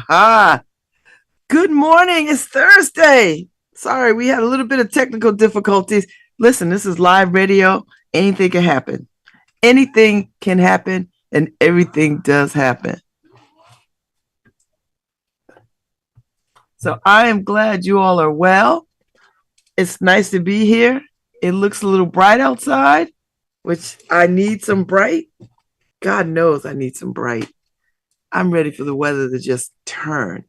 Ah, good morning. It's Thursday. Sorry, we had a little bit of technical difficulties. Listen, this is live radio. Anything can happen. Anything can happen, and everything does happen. So I am glad you all are well. It's nice to be here. It looks a little bright outside, which I need some bright. God knows I need some bright. I'm ready for the weather to just turn.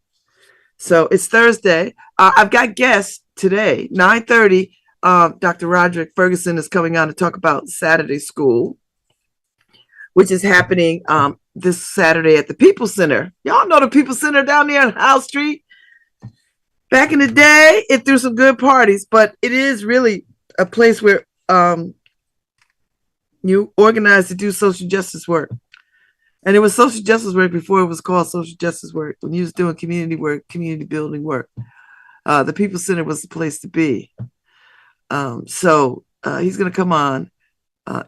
So it's Thursday. I've got guests today, 9:30. Dr. Roderick Ferguson is coming on to talk about Saturday school, which is happening this Saturday at the People Center. Y'all know the People Center down there on Howe Street. Back in the day, it threw some good parties, but it is really a place where you organize to do social justice work. And it was social justice work before it was called social justice work. When you was doing community work, community building work, the People Center was the place to be. So he's going to come on.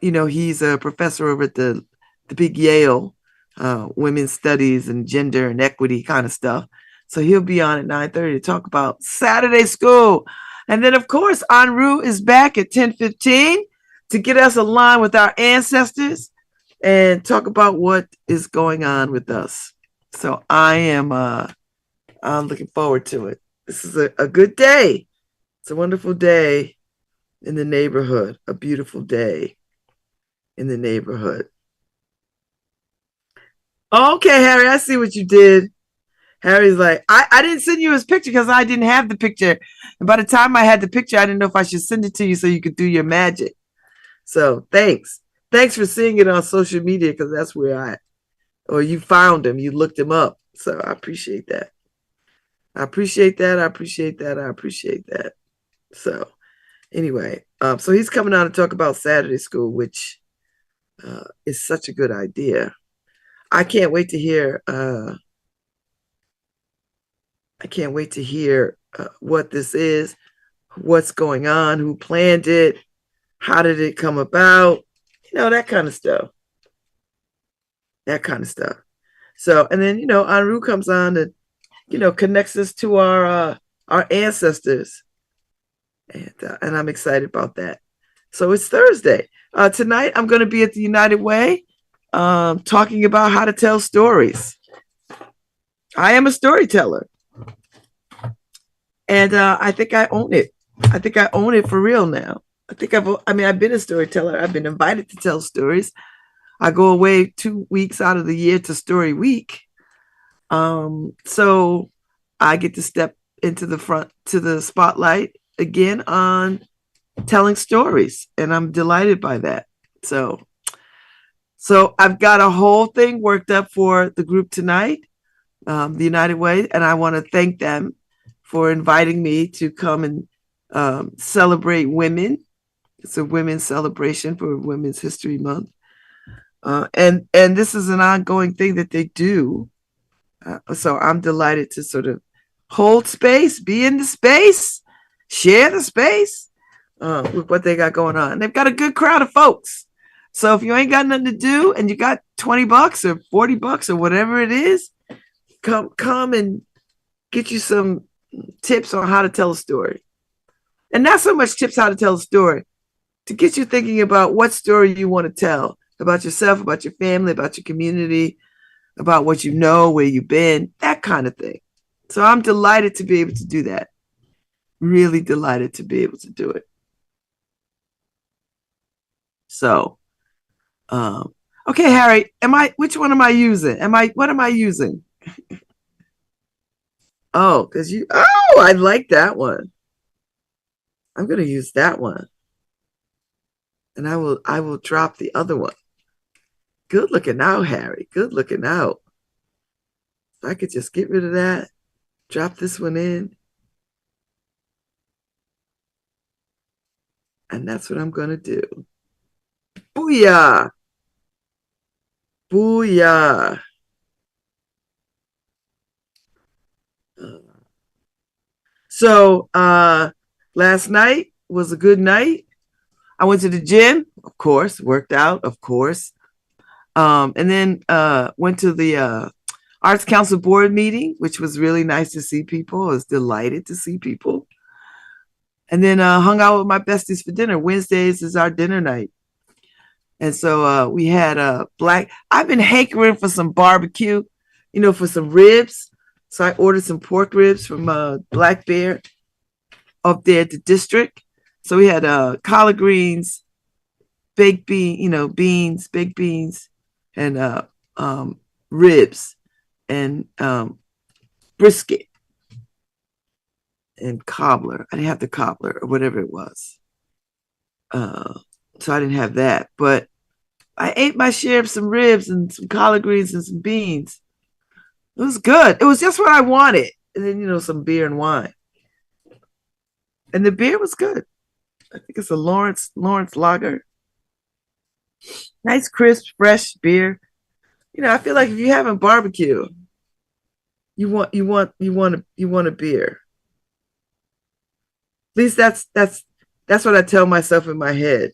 He's a professor over at the big Yale, women's studies and gender and equity kind of stuff. So he'll be on at 9:30 to talk about Saturday school. And then, of course, Anru is back at 10:15 to get us aligned with our ancestors and talk about what is going on with us. So I'm looking forward to it. This is a good day. It's a wonderful day in the neighborhood, a beautiful day in the neighborhood. Okay, Harry, I see what you did. Harry's like, I didn't send you his picture because I didn't have the picture. And by the time I had the picture, I didn't know if I should send it to you so you could do your magic. So thanks. Thanks for seeing it on social media because that's where you found him. You looked him up. So I appreciate that. I appreciate that. So anyway, so he's coming on to talk about Saturday school, which is such a good idea. I can't wait to hear what this is, what's going on, who planned it, how did it come about, that kind of stuff. So, and then, Anru comes on and, connects us to our ancestors. And I'm excited about that. So it's Thursday. Tonight, I'm going to be at the United Way talking about how to tell stories. I am a storyteller. And I think I own it. I think I own it for real now. I've been a storyteller. I've been invited to tell stories. I go away 2 weeks out of the year to Story Week. So I get to step into the spotlight again on telling stories. And I'm delighted by that. So I've got a whole thing worked up for the group tonight, the United Way. And I want to thank them for inviting me to come and celebrate women. It's a women's celebration for Women's History Month. And this is an ongoing thing that they do. So I'm delighted to sort of hold space, be in the space, share the space with what they got going on. And they've got a good crowd of folks. So if you ain't got nothing to do and you got $20 or $40 or whatever it is, come and get you some tips on how to tell a story. And not so much tips how to tell a story, to get you thinking about what story you want to tell about yourself, about your family, about your community, about what you know, where you've been, that kind of thing. So I'm delighted to be able to do that. Really delighted to be able to do it. So, okay, Harry, which one am I using? What am I using? Oh, I like that one. I'm going to use that one. And I will drop the other one. Good looking out, Harry. Good looking out. If I could just get rid of that, drop this one in. And that's what I'm going to do. Booyah. Booyah. So last night was a good night. I went to the gym, of course, worked out, of course. And then went to the Arts Council board meeting, which was really nice to see people. I was delighted to see people. And then hung out with my besties for dinner. Wednesdays is our dinner night. And so we had I've been hankering for some barbecue, for some ribs. So I ordered some pork ribs from Black Bear up there at the district. So we had collard greens, baked beans, baked beans, and ribs and brisket and cobbler. I didn't have the cobbler or whatever it was. So I didn't have that. But I ate my share of some ribs and some collard greens and some beans. It was good. It was just what I wanted. And then, some beer and wine. And the beer was good. I think it's a Lawrence Lager. Nice, crisp, fresh beer. I feel like if you're having barbecue, you want a beer. At least that's what I tell myself in my head.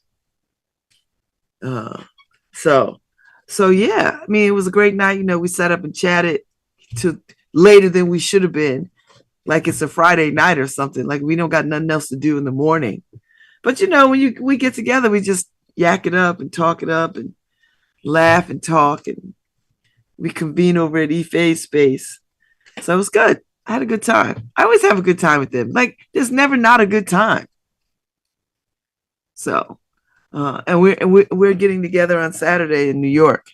So yeah, I mean, it was a great night. We sat up and chatted to later than we should have been, like it's a Friday night or something. Like we don't got nothing else to do in the morning. But when we get together, we just yak it up and talk it up and laugh and talk, and we convene over at Ife's space. So it was good. I had a good time. I always have a good time with them. Like there's never not a good time. So, and we're getting together on Saturday in New York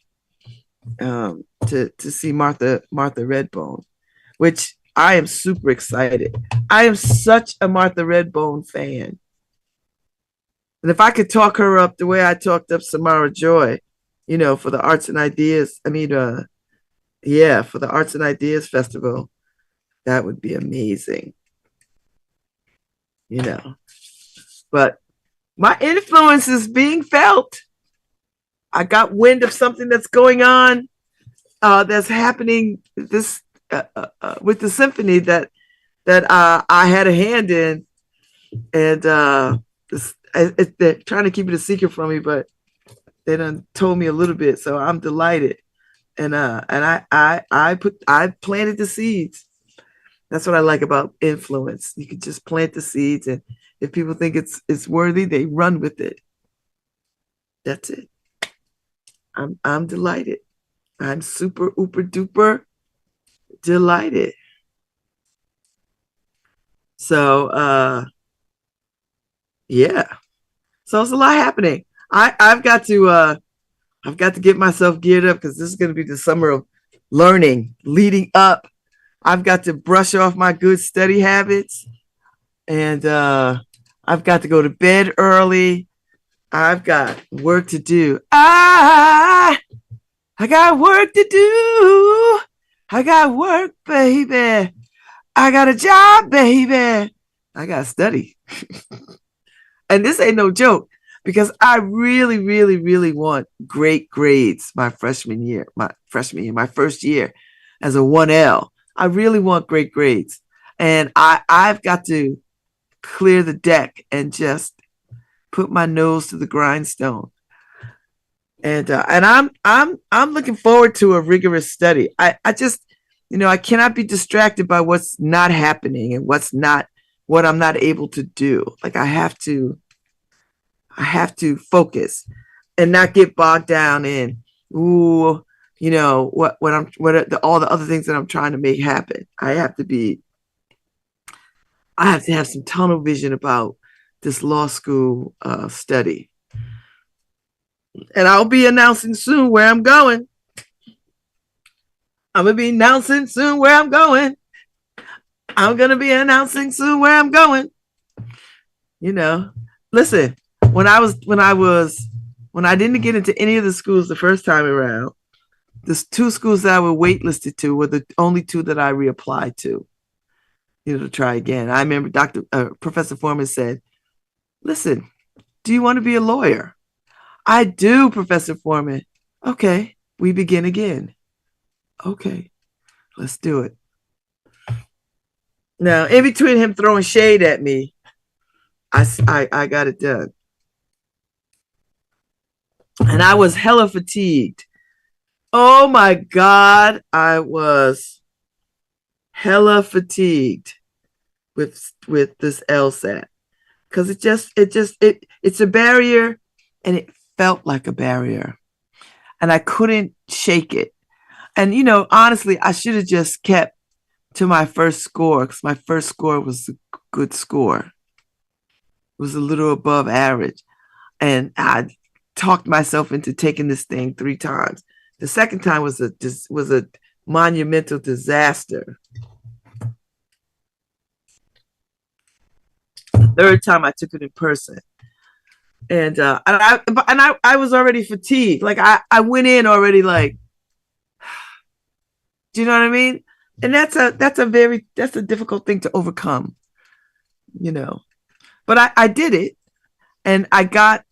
to see Martha Redbone, which I am super excited. I am such a Martha Redbone fan. And if I could talk her up the way I talked up Samara Joy, for the Arts and Ideas, for the Arts and Ideas Festival, that would be amazing. But my influence is being felt. I got wind of something that's going on, that's happening this with the symphony that I had a hand in, and they're trying to keep it a secret from me, but they done told me a little bit, so I'm delighted. And I planted the seeds. That's what I like about influence. You can just plant the seeds, and if people think it's worthy, they run with it. That's it. I'm delighted. I'm super ooper duper delighted. So yeah. So it's a lot happening. I've got to get myself geared up because this is going to be the summer of learning leading up. I've got to brush off my good study habits, and I've got to go to bed early. I've got work to do. I got work to do. I got work, baby. I got a job, baby. I got to study. And this ain't no joke, because I really, really, really want great grades my first year, my first year as a 1L. I really want great grades. And I've got to clear the deck and just put my nose to the grindstone. And I'm looking forward to a rigorous study. I just, I cannot be distracted by what's not happening and what I'm not able to do. Like I have to focus and not get bogged down in all the other things that I'm trying to make happen. I have to have some tunnel vision about this law school study. And I'll be announcing soon where I'm going. I'm going to be announcing soon where I'm going. I'm going to be announcing soon where I'm going. Listen, when I didn't get into any of the schools the first time around, the two schools that I were waitlisted to were the only two that I reapplied to, to try again. I remember Professor Foreman said, "Listen, do you want to be a lawyer?" "I do, Professor Foreman." "Okay, we begin again." "Okay, let's do it." Now, in between him throwing shade at me, I got it done. And I was hella fatigued. Oh my God, I was hella fatigued with this LSAT because it's a barrier, and it felt like a barrier, and I couldn't shake it. And honestly, I should have just kept to my first score because my first score was a good score. It was a little above average, and I talked myself into taking this thing 3 times. The second time was a monumental disaster. The third time I took it in person, and I was already fatigued. Like I went in already like, do you know what I mean? And that's a difficult thing to overcome, you know. But I did it, and I got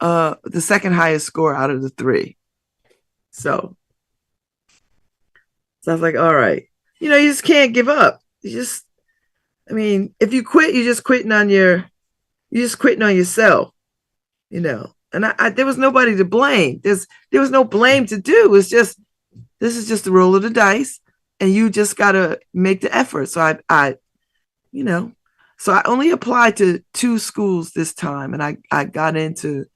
the second highest score out of the three. So I was like, all right, you just can't give up. I mean, if you quit, you just quitting on yourself, And there was nobody to blame. There was no blame to do. It's just this is just the roll of the dice, and you just gotta make the effort. So you know, so I only applied to 2 schools this time, and I got into.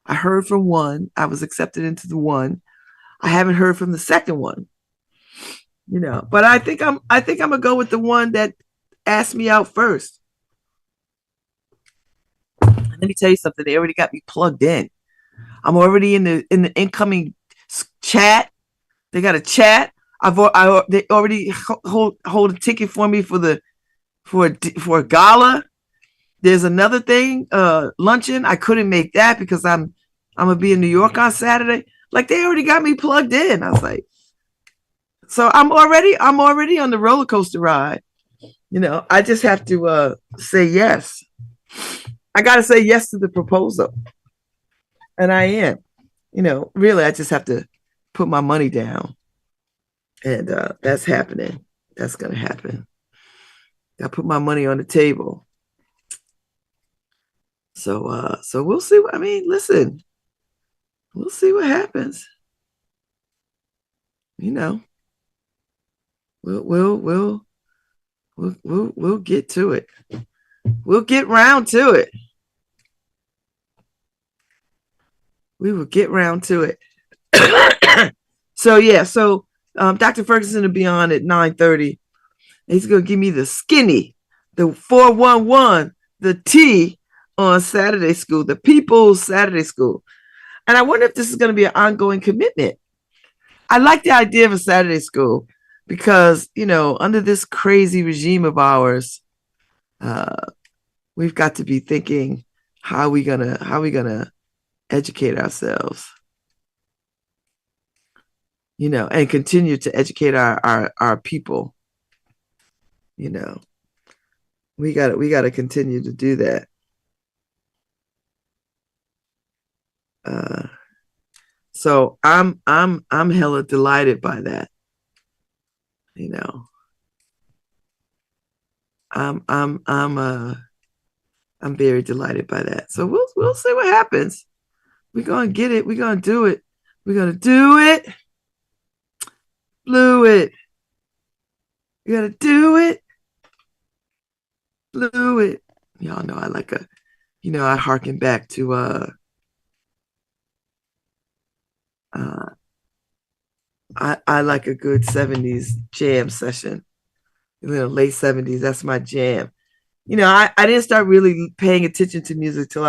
I heard from one. I was accepted into the one. I haven't heard from the second one, But I think I'm gonna go with the one that asked me out first. Let me tell you something. They already got me plugged in. I'm already in the incoming chat. They got a chat. They already hold a ticket for me for a gala. There's another thing, luncheon. I couldn't make that because I'm gonna be in New York on Saturday. Like they already got me plugged in. I was like, so I'm already on the roller coaster ride. I just have to say yes. I got to say yes to the proposal, and I am. Really, I just have to put my money down, and that's happening. That's gonna happen. I put my money on the table. So we'll see. I mean, listen, we'll see what happens. You know, we'll get to it. We'll get round to it. We will get round to it. So yeah, Dr. Ferguson will be on at 9:30. He's gonna give me the skinny, the 411, the T on Saturday school, the People's Saturday School. And I wonder if this is gonna be an ongoing commitment. I like the idea of a Saturday school because, under this crazy regime of ours, we've got to be thinking how we gonna educate ourselves, and continue to educate our people. We gotta continue to do that. So I'm hella delighted by that. You know, I'm very delighted by that. So we'll see what happens. We're gonna get it. We're gonna do it. We're gonna do it. Blew it. We gotta do it. Blew it. Y'all know I harken back to I like a good 70s jam session. Late 70s. That's my jam. I didn't start really paying attention to music till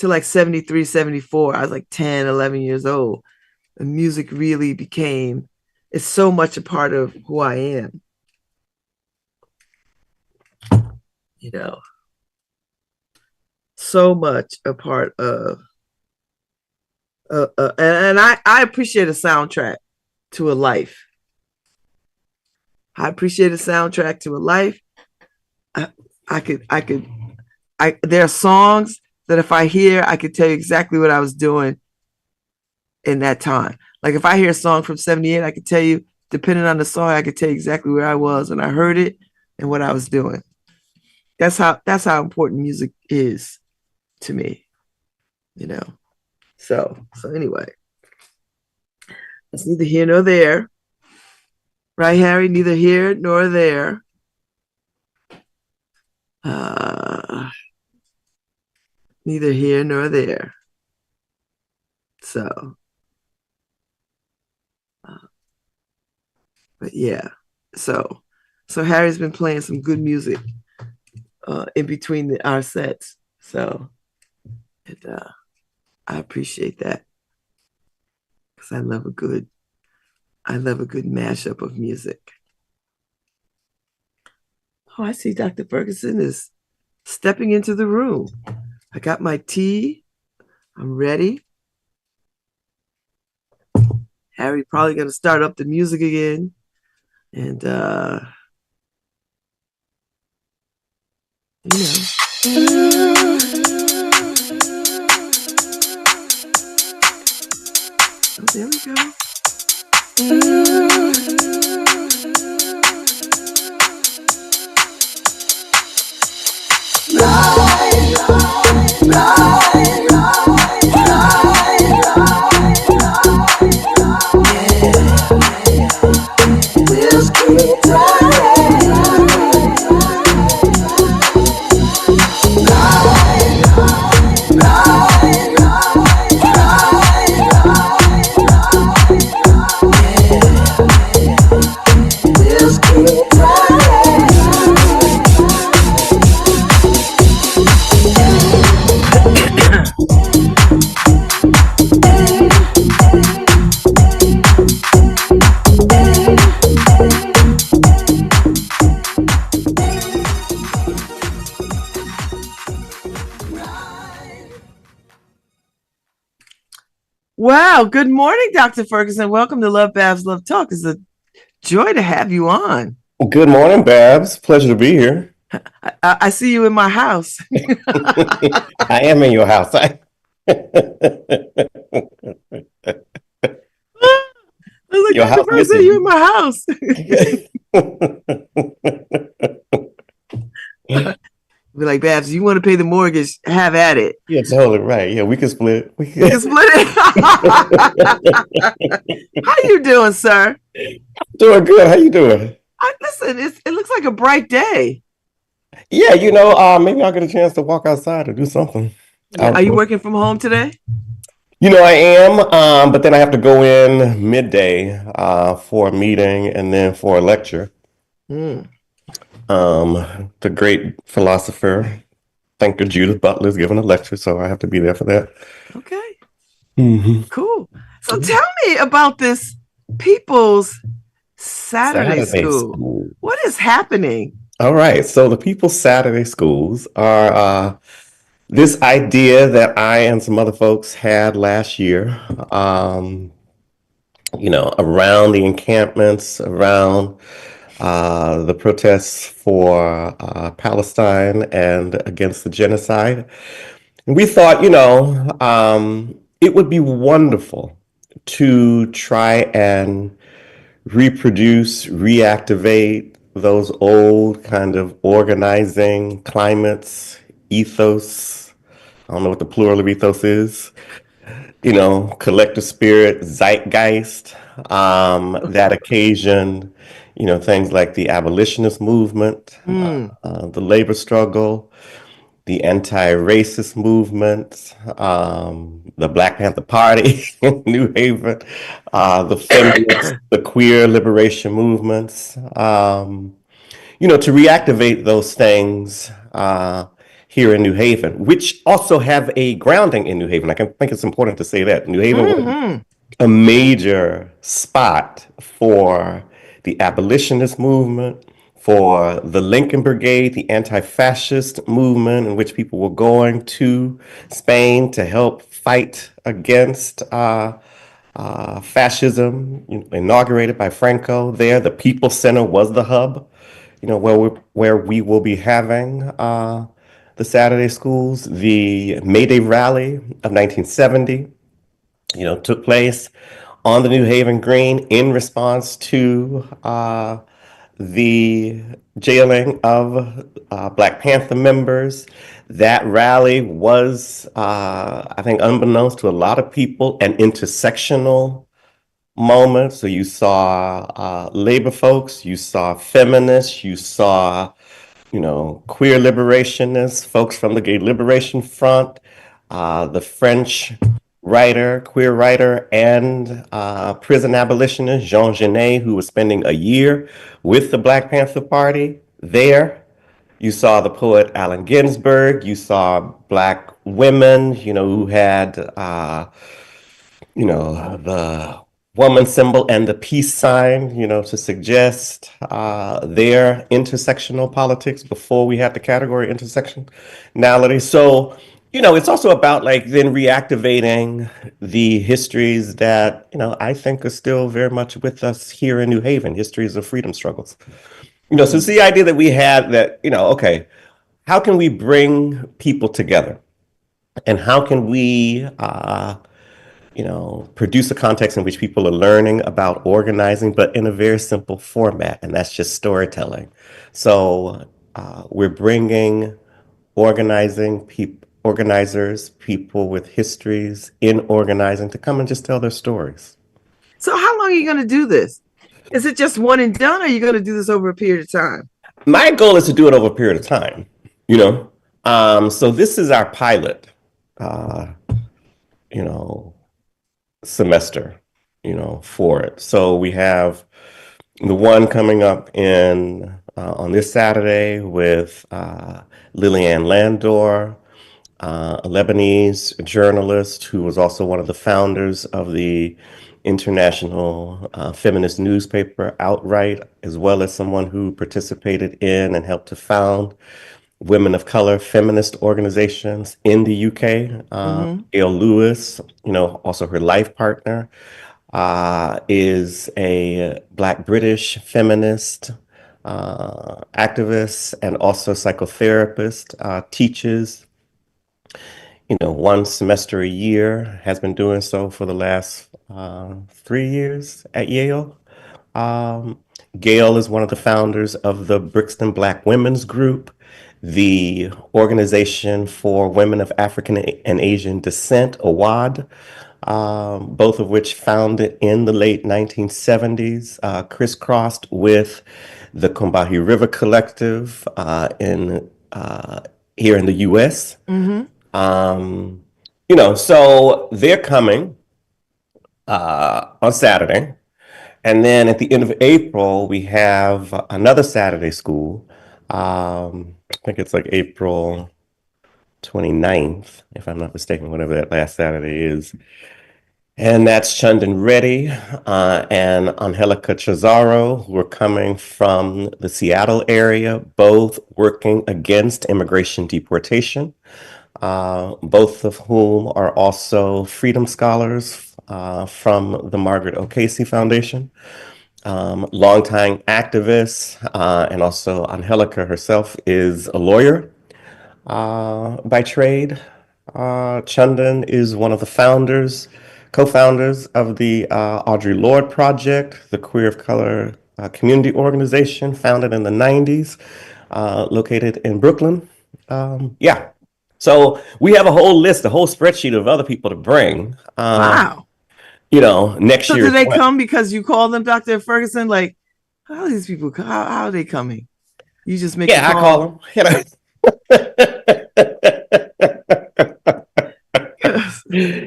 like 73, 74. I was like 10, 11 years old. And music really it's so much a part of who I am. So much a part of, and I appreciate a soundtrack to a life. I appreciate a soundtrack to a life. There are songs that if I hear, I could tell you exactly what I was doing in that time. Like if I hear a song from 78, I could tell you, depending on the song, I could tell you exactly where I was when I heard it and what I was doing. That's how important music is to me. So anyway. It's neither here nor there. Right, Harry? Neither here nor there. Neither here nor there. So, but yeah. So, so Harry's been playing some good music in between our sets. So, and, I appreciate that because I love a good mashup of music. Oh, I see Dr. Ferguson is stepping into the room. I got my tea. I'm ready. Harry probably gonna start up the music again. And you know. Oh, there we go. Wow. Good morning, Dr. Ferguson. Welcome to LoveBabz, LoveTalk. It's a joy to have you on. Good morning, Babs. Pleasure to be here. I see you in my house. I am in your house. I was like, Your Dr. house Ferguson, you in my house. Be like, Babs, you want to pay the mortgage? Have at it. You're totally right. Yeah, we can split. We can split it. How you doing, sir? Doing good. How you doing? Listen, it looks like a bright day. Yeah, maybe I'll get a chance to walk outside or do something. Yeah. Are you working from home today? I am, but then I have to go in midday for a meeting and then for a lecture. The great philosopher, thinker Judith Butler is giving a lecture, so I have to be there for that. Okay. Cool. So tell me about this People's Saturday School. What is happening? All right. So the People's Saturday Schools are this idea that I and some other folks had last year, around the encampments, around the protests for Palestine and against the genocide. And we thought, it would be wonderful to try and reproduce, reactivate those old kind of organizing climates, ethos. I don't know what the plural of ethos is. Collective spirit, zeitgeist, that occasion, things like the abolitionist movement, the labor struggle, the anti-racist movement, the Black Panther Party in New Haven, the feminist, the queer liberation movements, to reactivate those things here in New Haven, which also have a grounding in New Haven. I think it's important to say that New Haven was a major spot for the abolitionist movement, for the Lincoln Brigade, the anti-fascist movement in which people were going to Spain to help fight against fascism, inaugurated by Franco there. The People's Center was the hub, where we will be having the Saturday schools. The May Day rally of 1970, took place on the New Haven Green in response to the jailing of Black Panther members. That rally was, I think, unbeknownst to a lot of people, an intersectional moment. So you saw labor folks, you saw feminists, you saw, queer liberationists, folks from the Gay Liberation Front, the French writer, queer writer, and prison abolitionist Jean Genet, who was spending a year with the Black Panther Party there. You saw the poet Allen Ginsberg. You saw Black women, who had, the woman symbol and the peace sign, to suggest their intersectional politics before we had the category intersectionality. So, it's also about like then reactivating the histories that, I think are still very much with us here in New Haven, histories of freedom struggles. So it's Mm. the idea that we had that, okay, how can we bring people together? And how can we produce a context in which people are learning about organizing, but in a very simple format, and that's just storytelling. So we're bringing organizers, people with histories in organizing to come and just tell their stories. So how long are you going to do this? Is it just one and done, or are you going to do this over a period of time? My goal is to do it over a period of time, you know. So this is our pilot, uh, you know, semester, for it. So we have the one coming up in on this Saturday with Lillian Landor, a Lebanese journalist who was also one of the founders of the international feminist newspaper Outright, as well as someone who participated in and helped to found women of color feminist organizations in the UK. Mm-hmm. Gail Lewis, also her life partner, is a Black British feminist activist and also psychotherapist, teaches, one semester a year, has been doing so for the last 3 years at Yale. Um, Gail is one of the founders of the Brixton Black Women's Group, the Organization for Women of African and Asian Descent, OWAD, both of which founded in the late 1970s, crisscrossed with the Combahee River Collective in here in the U.S. Mm-hmm. So they're coming on Saturday. And then at the end of April, we have another Saturday school. I think it's like April 29th, if I'm not mistaken, whatever that last Saturday is. And that's Chandan Reddy and Angelica Chazaro, who are coming from the Seattle area, both working against immigration deportation, both of whom are also freedom scholars from the Margaret O'Casey Foundation. Longtime activist, and also Angelica herself is a lawyer by trade. Chandan is one of the co-founders of the Audre Lorde Project, the queer of color community organization founded in the 90s, located in Brooklyn. Yeah. So we have a whole list, a whole spreadsheet of other people to bring, Wow. next So year do as they well. come because you call them Dr. Ferguson? Like, how are these people? How are they coming? You just make the Yeah, I call call. them.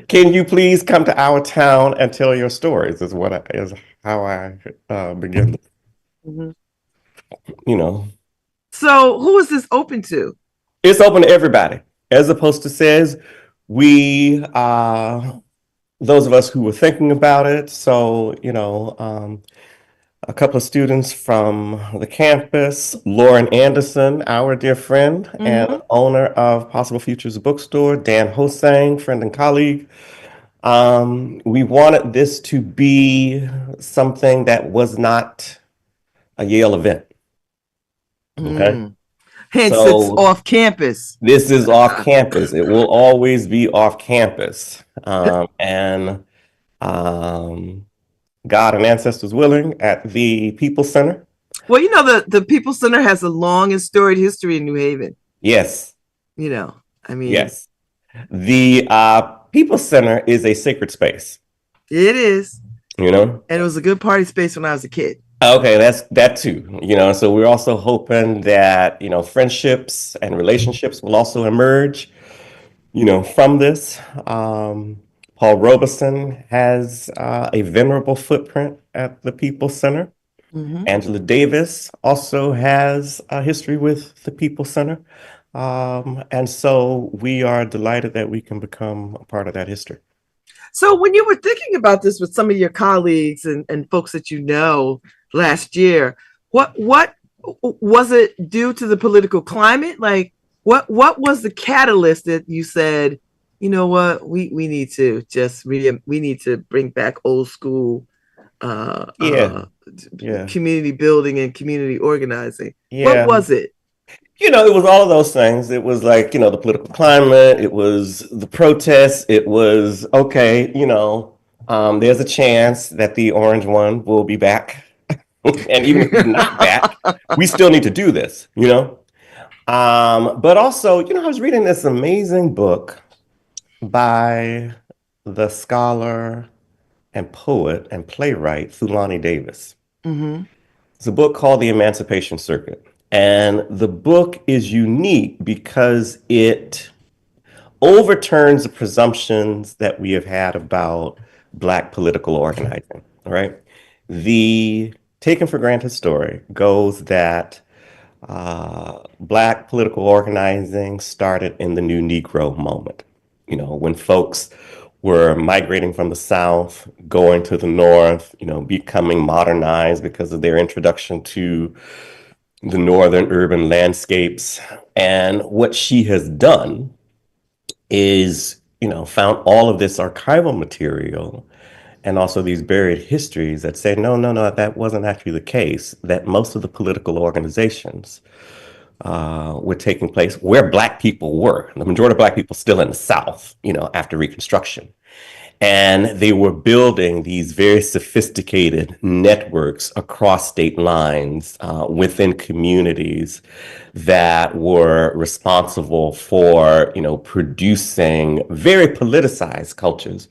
Can you please come to our town and tell your stories? Is how I begin. Mhm. You know, So who is this open to? it's open to everybody, as opposed to says we those of us who were thinking about it. So a couple of students from the campus, Lauren Anderson, our dear friend and Mm-hmm. owner of Possible Futures Bookstore, Dan Hosang, friend and colleague. We wanted this to be something that was not a Yale event. Okay. Mm. Hence, it's So off campus. this is off campus. It will always be off campus. And God and ancestors willing, at the People Center. Well, the People Center has a long and storied history in New Haven. Yes, You know, I mean, yes. The People Center is a sacred space. it is. you know? And it was a good party space when I was a kid. Okay, that's that too, So we're also hoping that, friendships and relationships will also emerge, from this. Paul Robeson has a venerable footprint at the People's Center. Hmm. Angela Davis also has a history with the People's Center. And so we are delighted that we can become a part of that history. So when you were thinking about this with some of your colleagues and folks that you know last year, what was it due to the political climate? Like what was the catalyst that you said, you know what, we need to we need to bring back old school uh Yeah, uh yeah, community building and community organizing. What yeah. was it? It was all of those things. It was like, the political climate, it was the protests, it was okay, there's a chance that the orange one will be back. And even if he's not back, we still need to do this. But also, I was reading this amazing book by the scholar and poet and playwright Thulani Davis. Hmm. It's a book called The Emancipation Circuit. And the book is unique because it overturns the presumptions that we have had about Black political organizing, right? The taken for granted story goes that Black political organizing started in the New Negro moment. When folks were migrating from the South, going to the North, becoming modernized because of their introduction to the northern urban landscapes. And what she has done is, found all of this archival material and also these buried histories that say, no, no, no, that wasn't actually the case, that most of the political organizations were taking place where Black people were. The majority of Black people still in the South, after Reconstruction. And they were building these very sophisticated networks across state lines within communities that were responsible for, producing very politicized cultures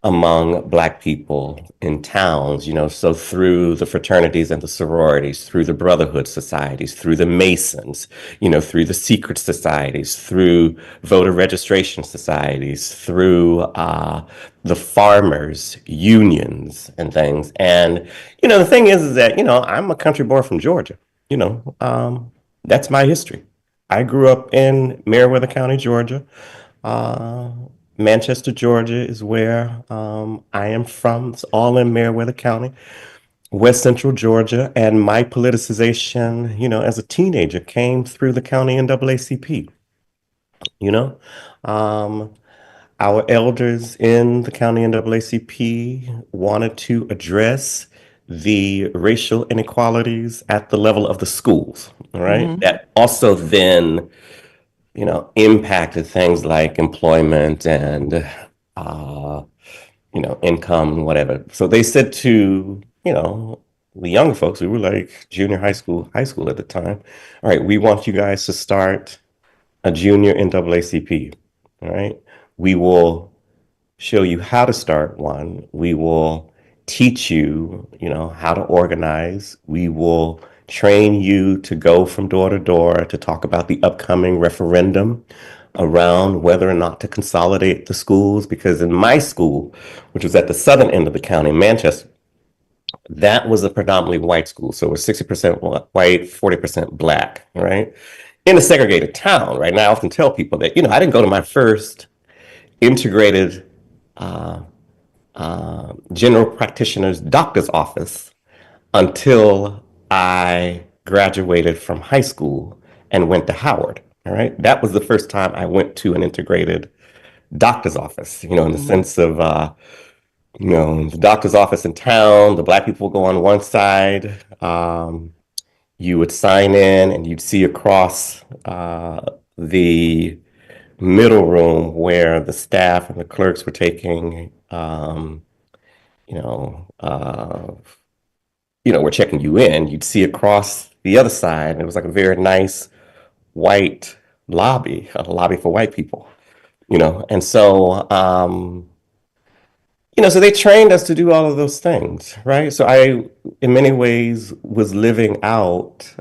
among Black people in towns, so through the fraternities and the sororities, through the brotherhood societies, through the Masons, through the secret societies, through voter registration societies, through the farmers' unions and things. And, the thing is that, I'm a country boy from Georgia, that's my history. I grew up in Meriwether County, Georgia. Uh, Manchester, Georgia is where I am from. It's all in Meriwether County, West Central Georgia. And my politicization, as a teenager came through the county NAACP, you know. Um, our elders in the county NAACP wanted to address the racial inequalities at the level of the schools, all right? Hmm. That also then impacted things like employment and, uh, income and whatever. So they said to, the young folks, we were like junior high school at the time. All right, we want you guys to start a junior NAACP. All right. We will show you how to start one. We will teach you, how to organize. We will train you to go from door to door to talk about the upcoming referendum around whether or not to consolidate the schools. Because in my school, which was at the southern end of the county, Manchester, that was a predominantly white school. So it was 60% white, 40% Black, right? In a segregated town, right? Now I often tell people that, I didn't go to my first integrated uh, general practitioner's doctor's office until I graduated from high school and went to Howard. All right. That was the first time I went to an integrated doctor's office, in the Hmm. sense of, the doctor's office in town, the Black people would go on one side. You would sign in and you'd see across the middle room where the staff and the clerks were taking, you know, uh, we're checking you in. You'd see across the other side, and it was like a very nice white lobby, a lobby for white people. And so so they trained us to do all of those things, right? So I, in many ways, was living out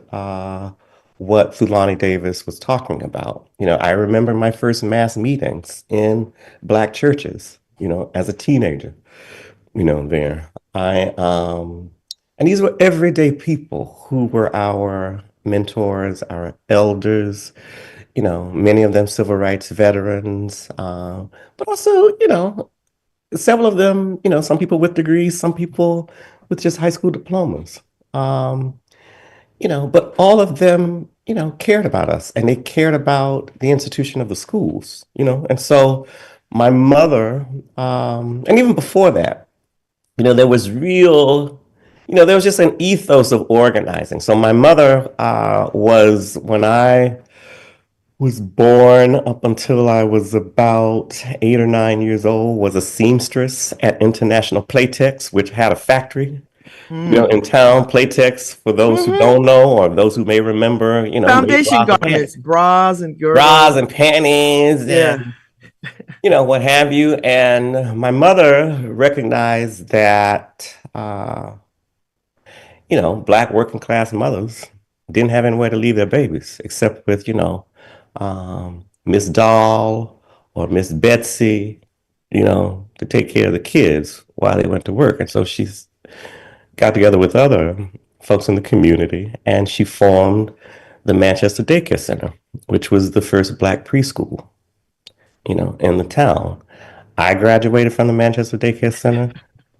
what Thulani Davis was talking about. I remember my first mass meetings in Black churches, as a teenager, there. And these were everyday people who were our mentors, our elders, many of them civil rights veterans, but also, several of them, some people with degrees, some people with just high school diplomas. Um, but all of them, cared about us and they cared about the institution of the schools, And so my mother, and even before that, there was there was just an ethos of organizing. So my mother when I was born up until I was about 8 or 9 years old, was a seamstress at International Playtex, which had a factory, Mm. in town. Playtex, for those who Hmm. don't know, or those who may remember, made Foundation garments, bras and bras girdles. and panties Yeah. and, what have you. And my mother recognized that, Black working class mothers didn't have anywhere to leave their babies except with, Miss Doll or Miss Betsy, to take care of the kids while they went to work. And so she's got together with other folks in the community and she formed the Manchester Daycare Center, which was the first Black preschool, in the town. I graduated from the Manchester Daycare Center.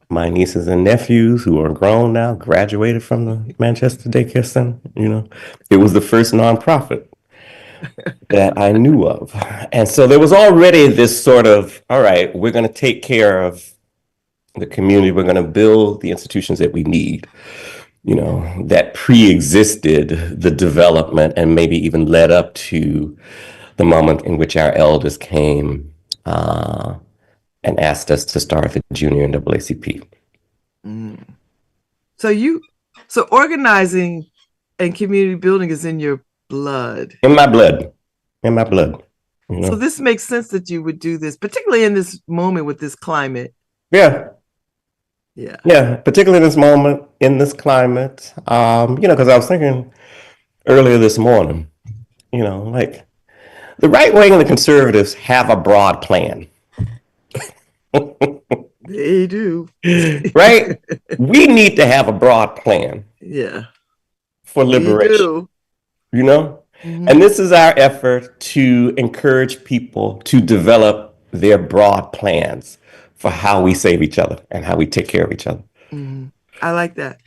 My nieces and nephews, who are grown now, graduated from the Manchester Daycare Center. It was the first nonprofit that I knew of. And so there was already this sort of, all right, we're going to take care of the community. We're going to build the institutions that we need, that pre-existed the development and maybe even led up to the moment in which our elders came and asked us to start the junior NAACP. Mm. So you, so organizing and community building is in your blood. In my blood. In my blood. So this makes sense that you would do this, particularly in this moment with this climate. Yeah. Yeah. Yeah. Particularly in this moment, in this climate. Because I was thinking earlier this morning, like the right wing and the conservatives have a broad plan. They do. Right? We need to have a broad plan Yeah. for We liberation, do. you know? And Mm-hmm. this is our effort to encourage people to develop their broad plans for how we save each other and how we take care of each other. Mm-hmm. I like that.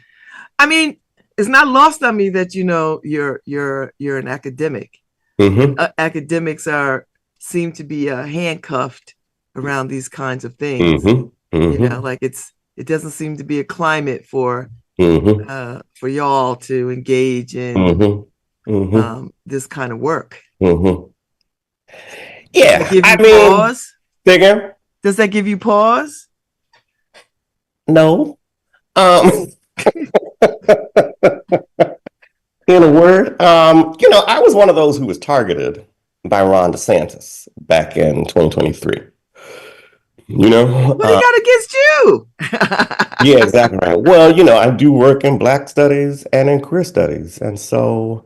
I mean, it's not lost on me that you're an academic, and Mm-hmm. academics are seem to be handcuffed around these kinds of things. Mm-hmm. Mm-hmm. Like it doesn't seem to be a climate Mm-hmm. for y'all to engage in Mm-hmm. Mm-hmm. this kind of work. Mm-hmm. Does that Yeah, give I you mean, pause? bigger? Does that give you pause? No. Um, in a word, I was one of those who was targeted by Ron DeSantis back in 2023. You know, What he got against you? yeah, exactly right. Well, I do work in Black studies and in queer studies, and so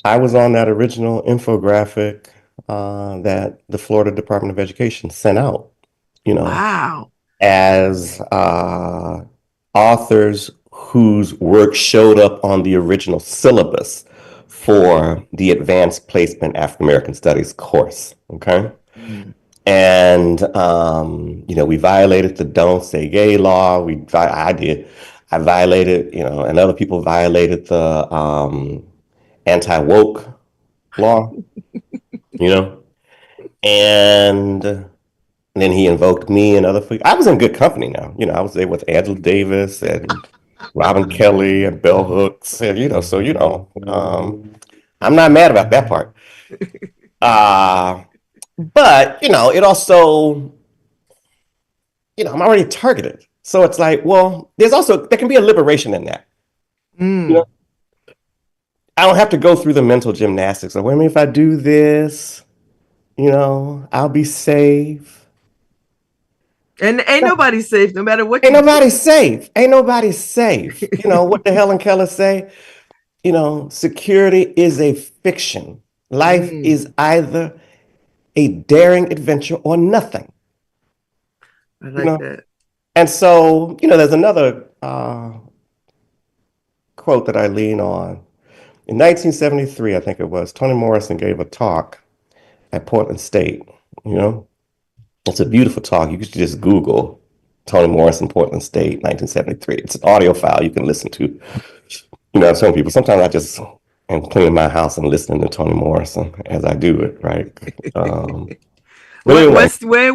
I was on that original infographic that the Florida Department of Education sent out. You know, Wow. as authors whose work showed up on the original syllabus for the Advanced Placement African American Studies course. Okay. Mm. And, we violated the Don't Say Gay law. I did. I violated, and other people violated the anti-woke law, you know, and then he invoked me and other people. I was in good company now. I was there with Angela Davis and Robin Kelly and Bell Hooks, and I'm not mad about that part. But it also, I'm already targeted. So it's like, well, there can be a liberation in that. You Mm. know, I don't have to go through the mental gymnastics of, well, I mean, if I do this, I'll be safe. And ain't nobody safe, no matter what Ain't you nobody do. safe. Ain't nobody safe. You know, what the Helen Keller say? You know, security is a fiction. Life Mm, is either a daring adventure or nothing, I you like know? that. And so, there's another quote that I lean on. In 1973, I think it was, Toni Morrison gave a talk at Portland State. You know, it's a beautiful talk. You could just Google Toni Morrison, Portland State, 1973. It's an audio file you can listen to. I'm telling people, sometimes I just am cleaning my house and listening to Toni Morrison as I do it, right? But anyway, Where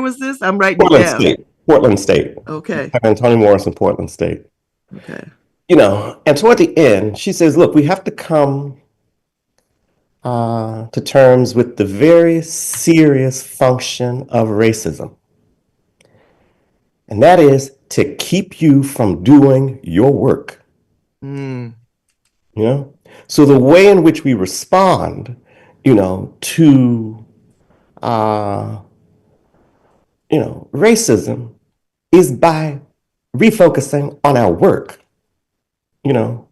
was this? I'm writing it Portland down. State, Portland State. Okay. And Toni Morrison, Portland State. Okay. And toward the end, she says, look, we have to come to terms with the very serious function of racism. And that is to keep you from doing your work. Mm, You know? So the way in which we respond, to uh, racism is by refocusing on our work, you know,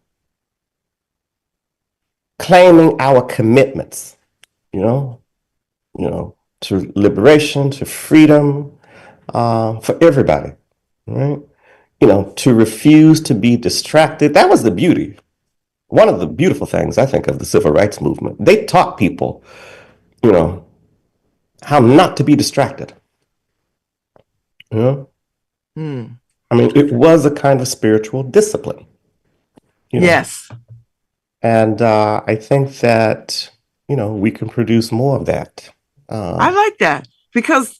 claiming our commitments, you know, to liberation, to freedom, for everybody, right? To refuse to be distracted. That was the beauty. One of the beautiful things I think of the civil rights movement. They taught people, you know, how not to be distracted. You know, mm. I mean, it was a kind of spiritual discipline. You know, Yes. and I think that we can produce more of that. I Uh, like that because,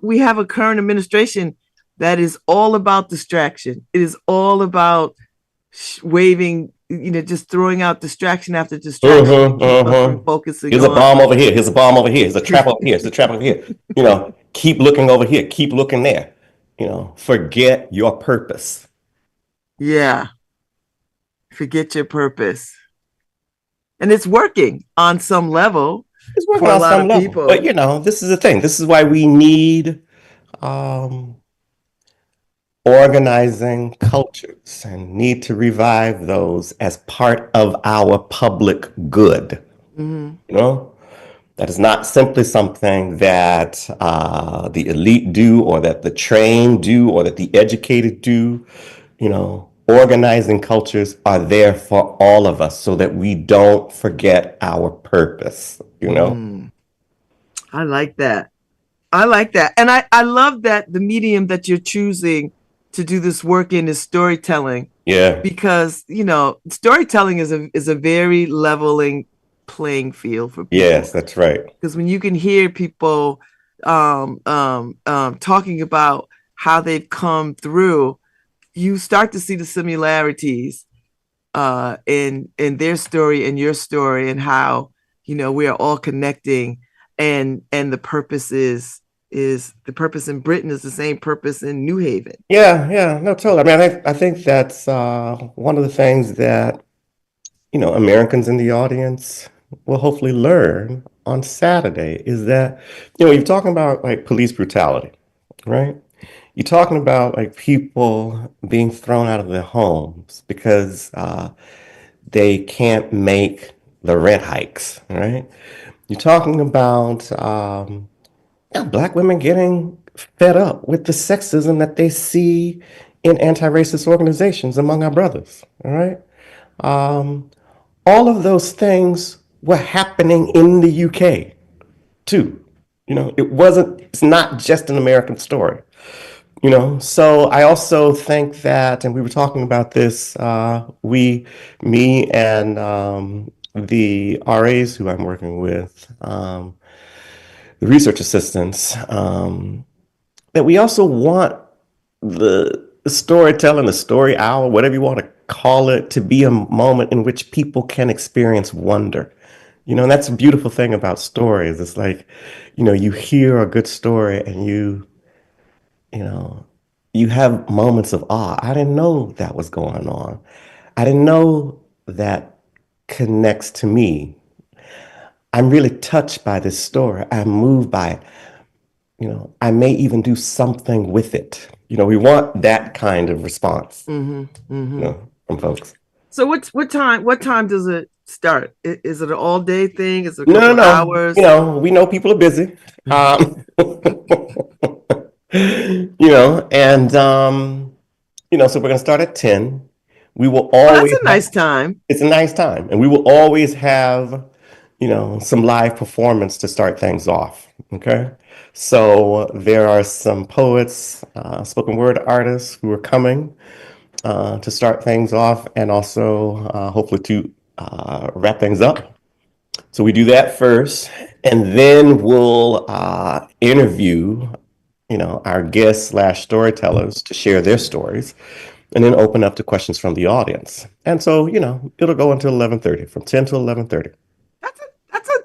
we have a current administration that is all about distraction. It is all about waving, just throwing out distraction after distraction to keep us from mhm. focusing Here's a on. bomb over here. Here's a bomb over here. Here's a trap over here. Here's a trap over here. Keep looking over here. Keep looking there. Forget your purpose. Yeah. Forget your purpose. And it's working on some level It's working for a on lot some of level, but people. this is the thing. This is why we need um, organizing cultures and need to revive those as part of our public good. Hmm. You know, that is not simply something that the elite do or that the trained do or that the educated do. Organizing cultures are there for all of us so that we don't forget our purpose. Mm, I like that. I like that. And I love that the medium that you're choosing to do this work in is storytelling Yeah. because, storytelling is a very leveling playing field for Yes, people. that's right. Because when you can hear people talking about how they've come through, you start to see the similarities in their story and your story and how we are all connecting and the purpose in Britain is the same purpose in New Haven. Yeah, yeah, no, totally. I mean, I think that's one of the things that, Americans in the audience will hopefully learn on Saturday is that, you're talking about like police brutality, right? You're talking about like people being thrown out of their homes because they can't make the rent hikes, right? You're talking about Black women getting fed up with the sexism that they see in anti-racist organizations among our brothers. All right. All of those things were happening in the UK too. It's not just an American story. So I also think that, and we were talking about this, me and the RAs who I'm working with, the research assistants, that we also want the storytelling, the story hour, whatever you want to call it, to be a moment in which people can experience wonder. And that's a beautiful thing about stories. It's like, you hear a good story and you know, you have moments of awe. I didn't know that was going on. I didn't know that connects to me. I'm really touched by this story. I'm moved by it. I may even do something with it. We want that kind of response, Mm-hmm. Mm-hmm. from folks. So what time does it start? Is it an all day thing? Is it a No, couple no, no. hours? We know people are busy. And so we're gonna start at 10. We will Oh, that's always a have, nice time. it's a nice time, and we will always have, some live performance to start things off. Okay. So there are some poets, spoken word artists who are coming to start things off and also hopefully to wrap things up. So we do that first, and then we'll interview, our guests slash storytellers to share their stories, and then open up to questions from the audience. And so, it'll go until 11:30, from 10 to 11:30.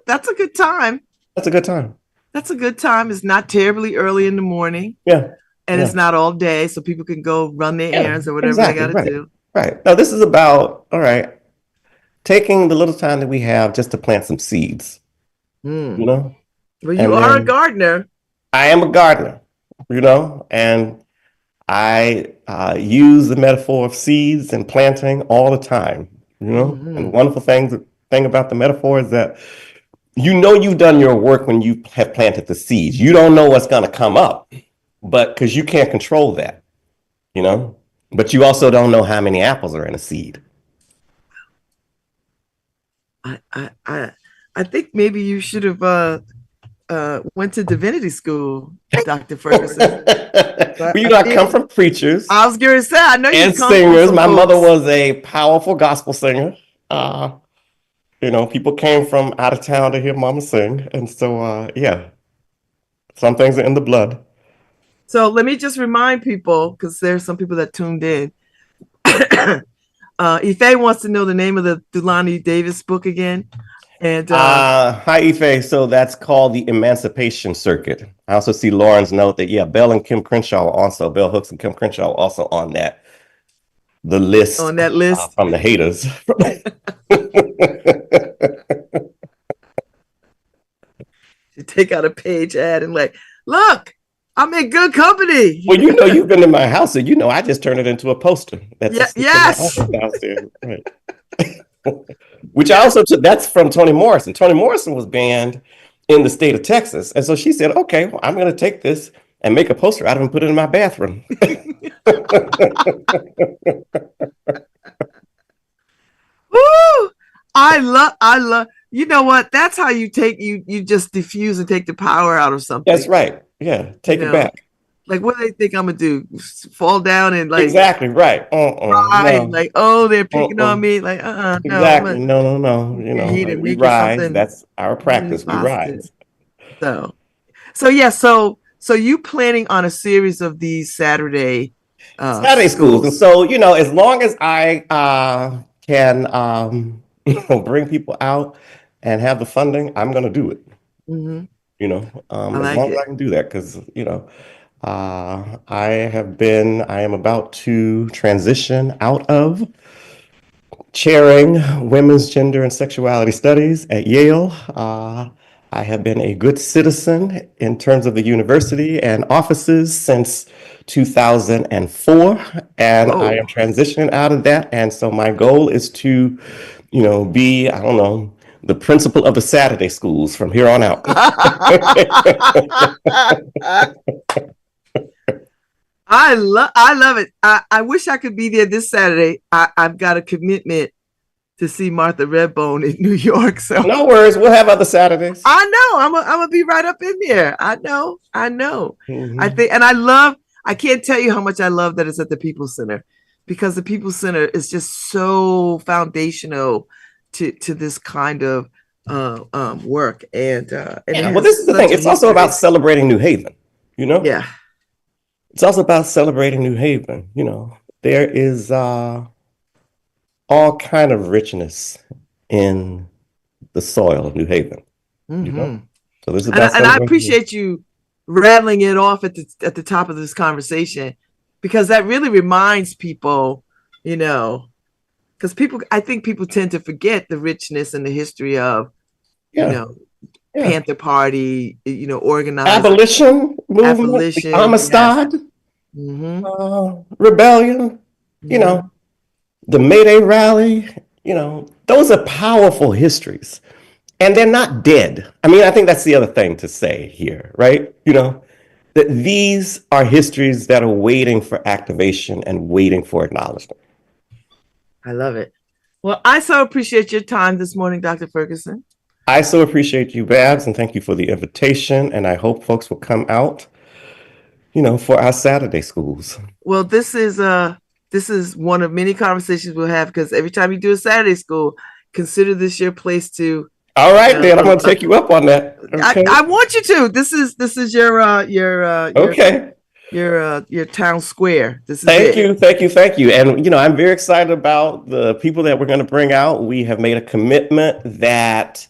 That's a good time. That's a good time. That's a good time. It's not terribly early in the morning, Yeah, and yeah, it's not all day, so people can go run their yeah. errands or whatever they got Exactly. to Right. do. Right. Now, this is about, all right, taking the little time that we have just to plant some seeds, Hmm. you know, Well, you and are a then gardener. I am a gardener, and I use the metaphor of seeds and planting all the time, And the Hmm. wonderful thing about the metaphor is that you've done your work when you have planted the seeds. You don't know what's going to come up, but because you can't control that, you know. But you also don't know how many apples are in a seed. I, I, I, I think maybe you should have went to divinity school, Dr. Ferguson. Well, But I I come think from preachers I was going to say, I know you and come from singers. some My mother folks. was a powerful gospel singer. Uh, People came from out of town to hear Mama sing, and so yeah, some things are in the blood. So let me just remind people, because there's some people that tuned in. Ife wants to know the name of the Dulani Davis book again. And Hi, Ife. So that's called the Emancipation Circuit. I also see Lauren's note that yeah, Bell Hooks and Kim Crenshaw are also on the list on that list, from the haters. you take out a page ad and like, look, I'm in good company. Well, you've been in my house, so I just turned it into a poster that's Yeah, just in my yes. office downstairs. Right. Which I also took, that's from Toni Morrison. Toni Morrison was banned in the state of Texas. And so she said, okay, well, I'm going to take this and make a poster out of it and put it in my bathroom. Woo! I love, you know what? That's how you just diffuse and take the power out of That's something. right. Yeah, You take it know, back. like what do they think I'm gonna do? Fall down and like Exactly right. cry and No. like, oh, they're picking on Uh-uh. me. Like, no, I'm Exactly. gonna No, no, no. heat and We make it rise. something That's our really practice. We positive. rise. So, so yeah, so you planning on a series of these Saturday Saturday schools. And schools? so, as long as I can bring people out and have the funding, I'm going to do it. Hmm. I As like long as it. I can do that, because, I am about to transition out of chairing women's gender and sexuality studies at Yale. I have been a good citizen in terms of the university and offices since 2004, and I am Whoa. transitioning out of that. And so my goal is to, be, I don't know, the principal of the Saturday schools from here on out. I love it. I wish I could be there this Saturday. I've got a commitment to see Martha Redbone in New York. So No worries, we'll have other Saturdays. I know I'm gonna be right up in there. I know. I Mhm. think, and I can't tell you how much I love that it's at the People's Center, because the People's Center is just so foundational to this kind of work, and it Yeah, well, has this is the thing. such a It's also about history. celebrating New Haven, you know? Yeah. It's also about celebrating New Haven. There is all kind of richness in the soil of New Haven, you know? Hmm. So this is and about and I celebrating. appreciate you rattling it off at the top of this conversation, because that really reminds people, you know, because I think people tend to forget the richness and the history of, you Yeah, know, yeah. Panther Party, organizing. Abolition movement, the Abolition. Yes. Amistad Mm-hmm. rebellion, you Mm-hmm. know, the May Day rally, those are powerful histories. And they're not dead. I mean, I think that's the other thing to say here, right? That these are histories that are waiting for activation and waiting for acknowledgement. I love it. Well, I so appreciate your time this morning, Dr. Ferguson. I so appreciate you, Babz, and thank you for the invitation. And I hope folks will come out, for our Saturday schools. Well, this is one of many conversations we'll have, because every time you do a Saturday school, consider this your place to. All right, then I'm going to take you up on that. Okay. I want you to. This is your Okay. your town square. This is Thank it. you, thank you, thank you. And I'm very excited about the people that we're going to bring out. We have made a commitment that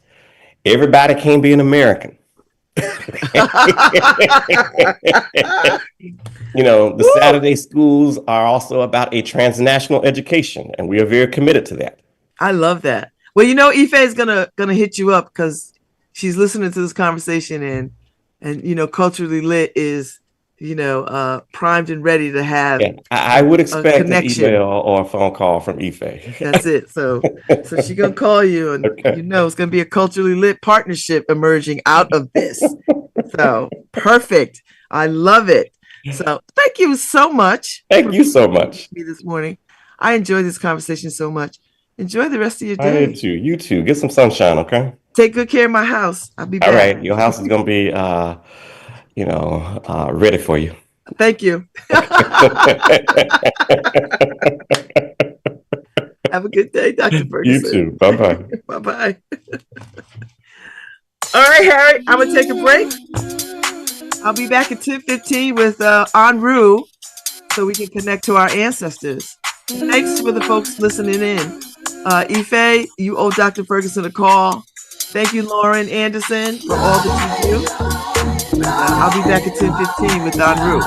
everybody can't be an American. The Woo! Saturday schools are also about a transnational education, and we are very committed to that. I love that. Well, Ife is gonna hit you up, because she's listening to this conversation, and culturally lit is primed and ready to have. Yeah, I would expect an connection. email or a phone call from Ife. That's it. So she's gonna call you, and Okay. it's gonna be a culturally lit partnership emerging out of this. So perfect. I love it. So thank you so much. Thank you so much. Me this morning. I enjoyed this conversation so much. Enjoy the rest of your I day. did too. You too. Get some sunshine, okay? Take good care of my house. I'll be back. All right. Your house is gonna be ready for you. Thank you. Have a good day, Dr. Ferguson. You too. Bye-bye. Bye-bye. All right, Harry, I'm going to take a break. I'll be back at 10:15 with Enru, so we can connect to our ancestors. Thanks for the folks listening in. Ife, you owe Dr. Ferguson a call. Thank you, Lauren Anderson, for all that you do. I'll be back at 10:15 with Enru.